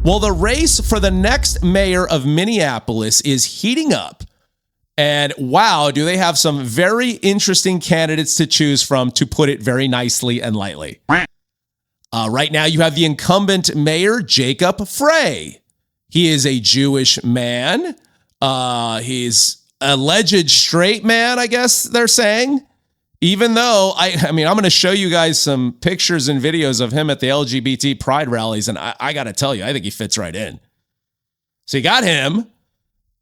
Well, the race for the next mayor of Minneapolis is heating up. And wow, do they have some very interesting candidates to choose from, to put it very nicely and lightly. Right now, you have the incumbent mayor, Jacob Frey. He is a Jewish man. He's alleged straight man, I guess they're saying. Even though, I mean, I'm going to show you guys some pictures and videos of him at the LGBT pride rallies, and I got to tell you, I think he fits right in. So you got him.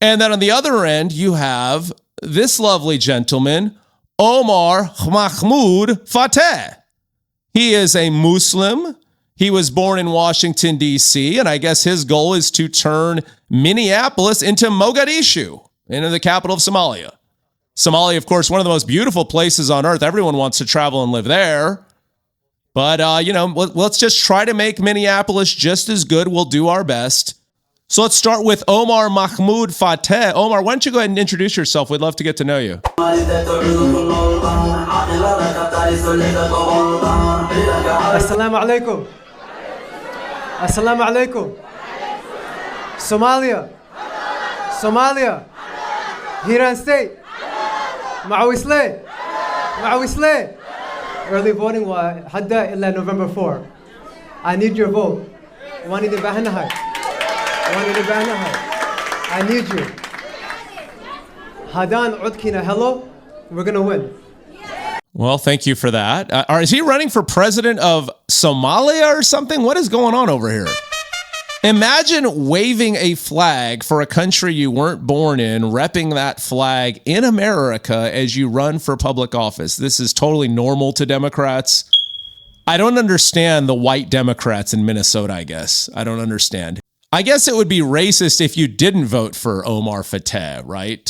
And then on the other end, you have this lovely gentleman, Omar Fateh. He is a Muslim. He was born in Washington, D.C., and I guess his goal is to turn Minneapolis into Mogadishu, into the capital of Somalia. Somalia, of course, one of the most beautiful places on earth. Everyone wants to travel and live there. But, let's just try to make Minneapolis just as good. We'll do our best. So let's start with Omar Fateh. Omar, why don't you go ahead and introduce yourself? We'd love to get to know you. Assalamu alaikum. Assalamu alaikum. Somalia. Hiran State. Mawisle. Early voting hadda illa November 4. I need your vote. I need you. Hadan Udkina, hello. We're going to win. Well, thank you for that. Is he running for president of Somalia or something? What is going on over here? Imagine waving a flag for a country you weren't born in, repping that flag in America as you run for public office. This is totally normal to Democrats. I don't understand the white Democrats in Minnesota, I guess. I don't understand. I guess it would be racist if you didn't vote for Omar Fateh, right?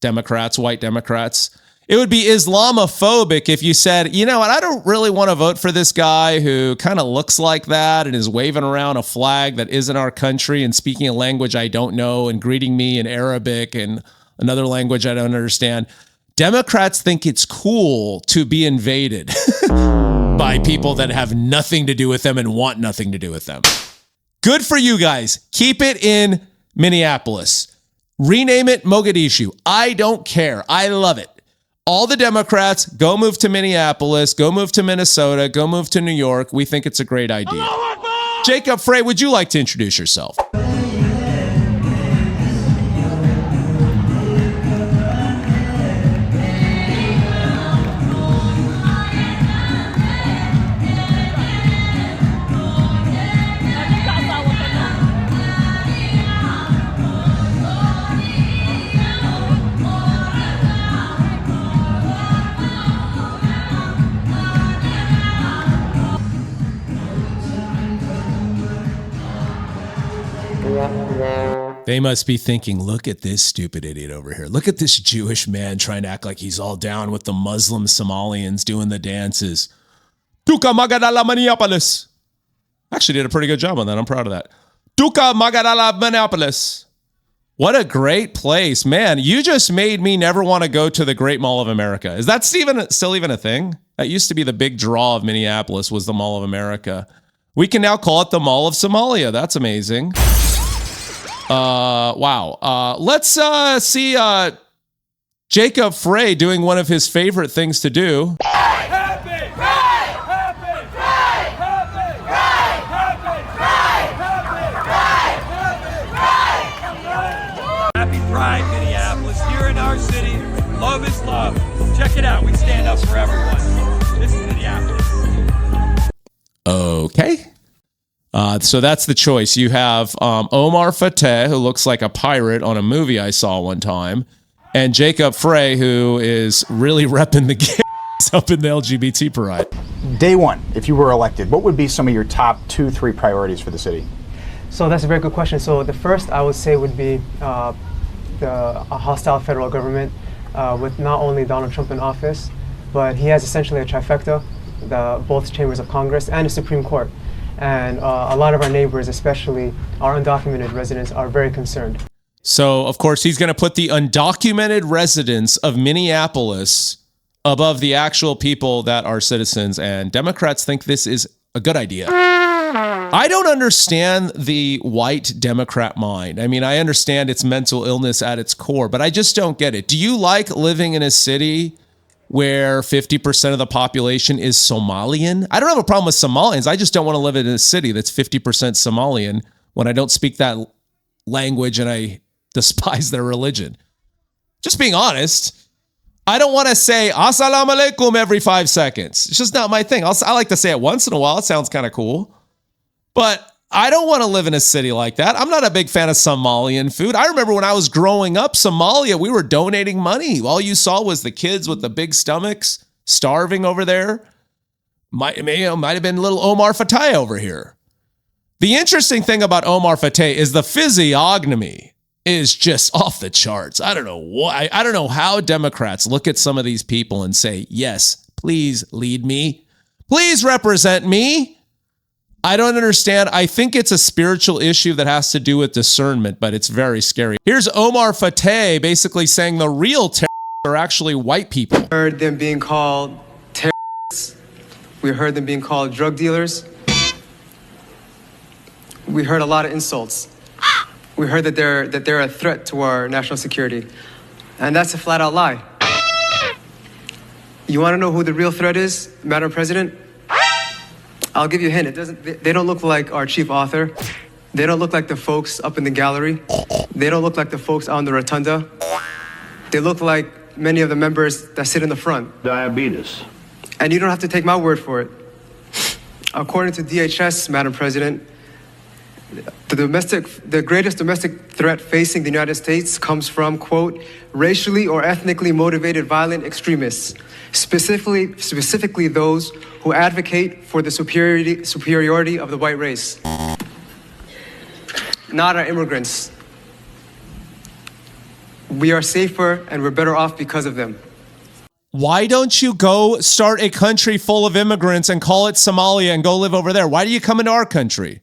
Democrats, white Democrats. It would be Islamophobic if you said, you know what, I don't really want to vote for this guy who kind of looks like that and is waving around a flag that isn't our country and speaking a language I don't know and greeting me in Arabic and another language I don't understand. Democrats think it's cool to be invaded by people that have nothing to do with them and want nothing to do with them. Good for you guys. Keep it in Minneapolis. Rename it Mogadishu. I don't care. I love it. All the Democrats, go move to Minneapolis, go move to Minnesota, go move to New York. We think it's a great idea. Jacob Frey, would you like to introduce yourself? They must be thinking, look at this stupid idiot over here. Look at this Jewish man trying to act like he's all down with the Muslim Somalians doing the dances. Duka Magadala Minneapolis. Actually did a pretty good job on that. I'm proud of that. Duka Magadala Minneapolis. What a great place. Man, you just made me never want to go to the Great Mall of America. Is that still even a thing? That used to be the big draw of Minneapolis, was the Mall of America. We can now call it the Mall of Somalia. That's amazing. Wow. Let's see Jacob Frey doing one of his favorite things to do. Happy Pride, Minneapolis, here in our city. Love is love. Check it out. We stand up for everyone. This is Minneapolis. Okay. So that's the choice. You have Omar Fateh, who looks like a pirate on a movie I saw one time, and Jacob Frey, who is really repping the gays up in the LGBT pride. Day one, if you were elected, what would be some of your top 2-3 priorities for the city? So that's a very good question. So the first I would say would be a hostile federal government with not only Donald Trump in office, but he has essentially a trifecta, both chambers of Congress and the Supreme Court. And a lot of our neighbors, especially our undocumented residents, are very concerned. So, of course, he's going to put the undocumented residents of Minneapolis above the actual people that are citizens. And Democrats think this is a good idea. I don't understand the white Democrat mind. I mean, I understand it's mental illness at its core, but I just don't get it. Do you like living in a city where 50% of the population is Somalian? I don't have a problem with Somalians. I just don't want to live in a city that's 50% Somalian when I don't speak that language and I despise their religion. Just being honest. I don't want to say assalamu alaikum every 5 seconds. It's just not my thing. I like to say it once in a while. It sounds kind of cool. But I don't want to live in a city like that. I'm not a big fan of Somalian food. I remember when I was growing up, Somalia, we were donating money. All you saw was the kids with the big stomachs starving over there. Might have been little Omar Fateh over here. The interesting thing about Omar Fateh is the physiognomy is just off the charts. I don't know why. I don't know how Democrats look at some of these people and say, yes, please lead me. Please represent me. I don't understand. I think it's a spiritual issue that has to do with discernment, but it's very scary. Here's Omar Fateh basically saying the real terrorists are actually white people. We heard them being called terrorists. We heard them being called drug dealers. We heard a lot of insults. We heard that they're a threat to our national security. And that's a flat out lie. You want to know who the real threat is, Madam President? I'll give you a hint. They don't look like our chief author. They don't look like the folks up in the gallery. They don't look like the folks on the rotunda. They look like many of the members that sit in the front. Diabetes. And you don't have to take my word for it. According to DHS, Madam President, the greatest domestic threat facing the United States comes from, quote, racially or ethnically motivated violent extremists, specifically those who advocate for the superiority of the white race, not our immigrants. We are safer and we're better off because of them. Why don't you go start a country full of immigrants and call it Somalia and go live over there? Why do you come into our country?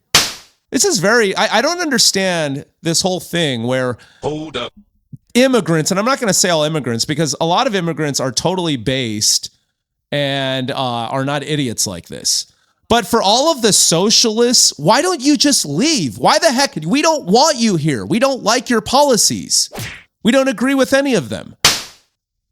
This is I don't understand this whole thing where Hold up. Immigrants, and I'm not going to say all immigrants because a lot of immigrants are totally based and are not idiots like this. But for all of the socialists, why don't you just leave? Why the heck? We don't want you here. We don't like your policies. We don't agree with any of them.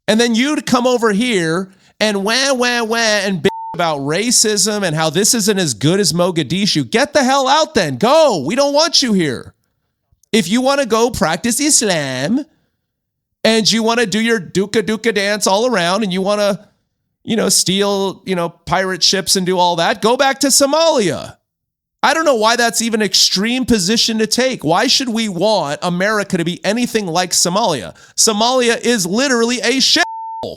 And then you'd come over here and wah, and bitch about racism and how this isn't as good as Mogadishu. Get the hell out then. Go. We don't want you here. If you want to go practice Islam and you want to do your duka dance all around and you want to, steal, pirate ships and do all that, go back to Somalia. I don't know why that's even an extreme position to take. Why should we want America to be anything like Somalia? Somalia is literally a shithole.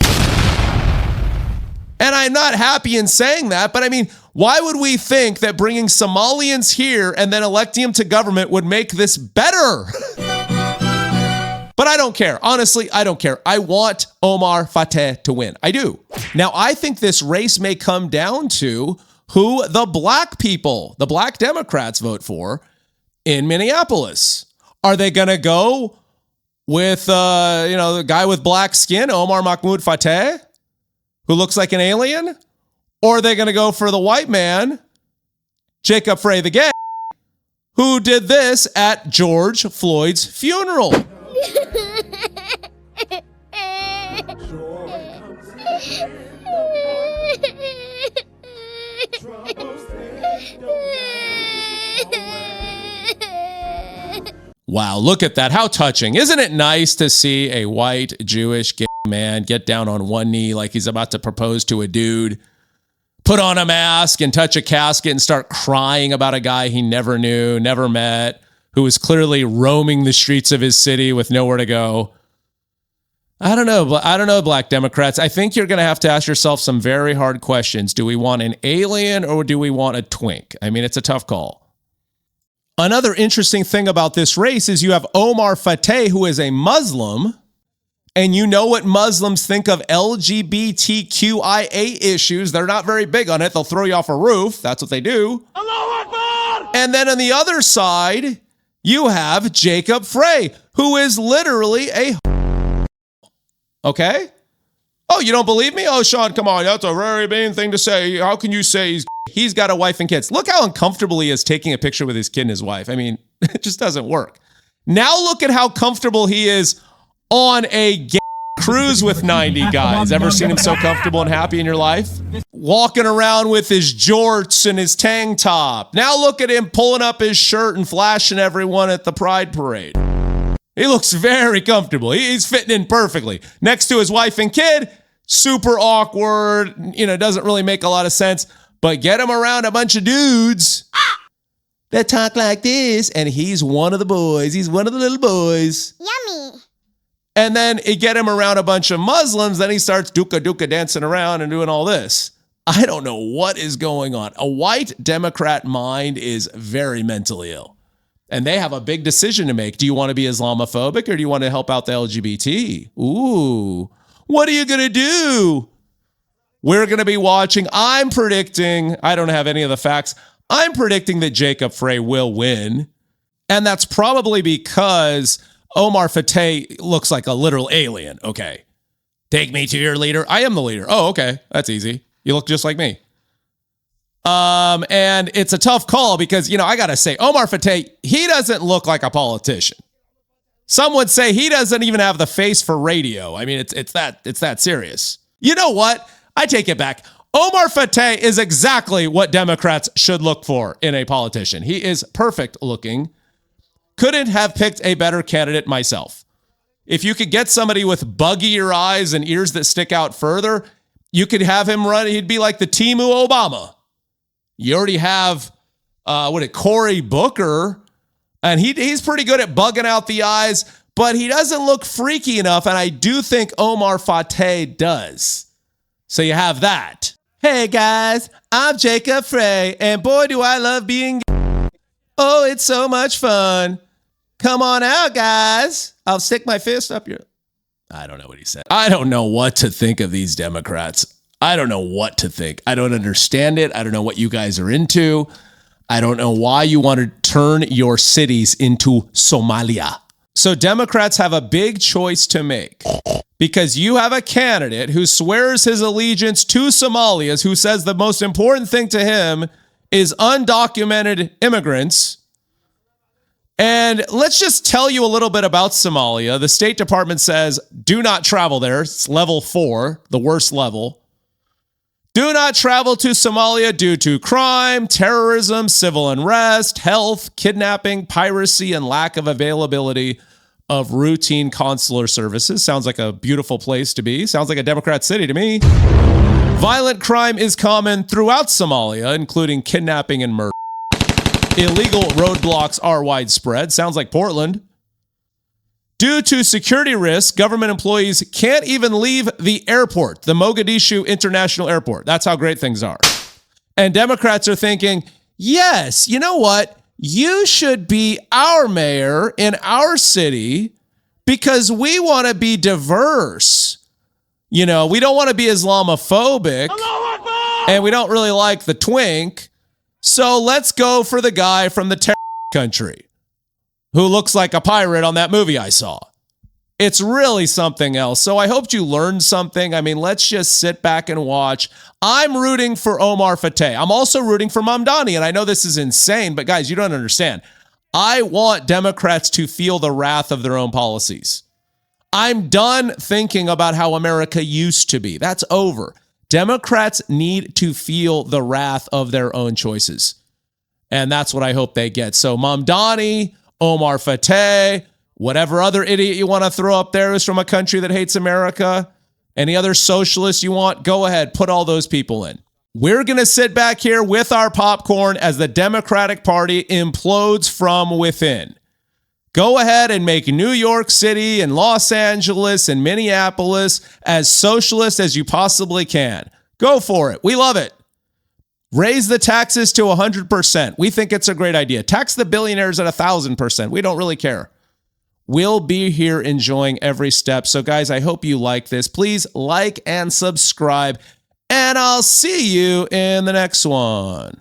And I'm not happy in saying that, but I mean, why would we think that bringing Somalians here and then electing them to government would make this better? But I don't care. Honestly, I don't care. I want Omar Fateh to win. I do. Now, I think this race may come down to who the black people, the black Democrats vote for in Minneapolis. Are they going to go with, the guy with black skin, Omar Mahmoud Fateh, who looks like an alien? Or are they going to go for the white man, Jacob Frey the gay, who did this at George Floyd's funeral? Wow, look at that. How touching. Isn't it nice to see a white Jewish gay man get down on one knee like he's about to propose to a dude, put on a mask and touch a casket and start crying about a guy he never knew, never met, who was clearly roaming the streets of his city with nowhere to go? I don't know, black Democrats. I think you're going to have to ask yourself some very hard questions. Do we want an alien or do we want a twink? I mean, it's a tough call. Another interesting thing about this race is you have Omar Fateh, who is a Muslim, and you know what Muslims think of LGBTQIA issues. They're not very big on it. They'll throw you off a roof. That's what they do. Allahu Akbar! And then on the other side, you have Jacob Frey, who is literally a... Okay? Oh, you don't believe me? Oh, Sean, come on. That's a very mean thing to say. How can you say he's got a wife and kids? Look how uncomfortable he is taking a picture with his kid and his wife. I mean, it just doesn't work. Now look at how comfortable he is on a gay cruise with 90 guys. Ever seen him so comfortable and happy in your life? Walking around with his jorts and his tank top. Now look at him pulling up his shirt and flashing everyone at the Pride Parade. He looks very comfortable. He's fitting in perfectly. Next to his wife and kid, super awkward, doesn't really make a lot of sense. But get him around a bunch of dudes that talk like this, and he's one of the boys. He's one of the little boys. Yummy. And then you get him around a bunch of Muslims, then he starts duka dancing around and doing all this. I don't know what is going on. A white Democrat mind is very mentally ill. And they have a big decision to make. Do you want to be Islamophobic or do you want to help out the LGBT? Ooh, what are you going to do? We're going to be watching. I'm predicting, I don't have any of the facts. I'm predicting that Jacob Frey will win. And that's probably because Omar Fateh looks like a literal alien. Okay. Take me to your leader. I am the leader. Oh, okay. That's easy. You look just like me. And it's a tough call because, I got to say, Omar Fateh, he doesn't look like a politician. Some would say he doesn't even have the face for radio. I mean, it's that serious. You know what? I take it back. Omar Fateh is exactly what Democrats should look for in a politician. He is perfect looking. Couldn't have picked a better candidate myself. If you could get somebody with buggier eyes and ears that stick out further, you could have him run. He'd be like the Timu Obama. You already have, Cory Booker, and he's pretty good at bugging out the eyes, but he doesn't look freaky enough, and I do think Omar Fateh does. So you have that. Hey guys, I'm Jacob Frey, and boy do I love being gay. Oh, it's so much fun. Come on out, guys. I'll stick my fist up your... I don't know what he said. I don't know what to think of these Democrats. I don't know what to think. I don't understand it. I don't know what you guys are into. I don't know why you want to turn your cities into Somalia. So Democrats have a big choice to make because you have a candidate who swears his allegiance to Somalians, who says the most important thing to him is undocumented immigrants. And let's just tell you a little bit about Somalia. The State Department says, do not travel there. It's level 4, the worst level. Do not travel to Somalia due to crime, terrorism, civil unrest, health, kidnapping, piracy, and lack of availability of routine consular services. Sounds like a beautiful place to be. Sounds like a Democrat city to me. Violent crime is common throughout Somalia, including kidnapping and murder. Illegal roadblocks are widespread. Sounds like Portland. Due to security risks, government employees can't even leave the airport, the Mogadishu International Airport. That's how great things are. And Democrats are thinking, yes, you know what? You should be our mayor in our city because we want to be diverse. We don't want to be Islamophobic. And we don't really like the twink. So let's go for the guy from the terror country who looks like a pirate on that movie I saw. It's really something else. So I hope you learned something. I mean, let's just sit back and watch. I'm rooting for Omar Fateh. I'm also rooting for Mamdani. And I know this is insane, but guys, you don't understand. I want Democrats to feel the wrath of their own policies. I'm done thinking about how America used to be. That's over. Democrats need to feel the wrath of their own choices. And that's what I hope they get. So Mamdani, Omar Fateh, whatever other idiot you want to throw up there who's from a country that hates America, any other socialists you want, go ahead, put all those people in. We're going to sit back here with our popcorn as the Democratic Party implodes from within. Go ahead and make New York City and Los Angeles and Minneapolis as socialist as you possibly can. Go for it. We love it. Raise the taxes to 100%. We think it's a great idea. Tax the billionaires at 1,000%. We don't really care. We'll be here enjoying every step. So guys, I hope you like this. Please like and subscribe, and I'll see you in the next one.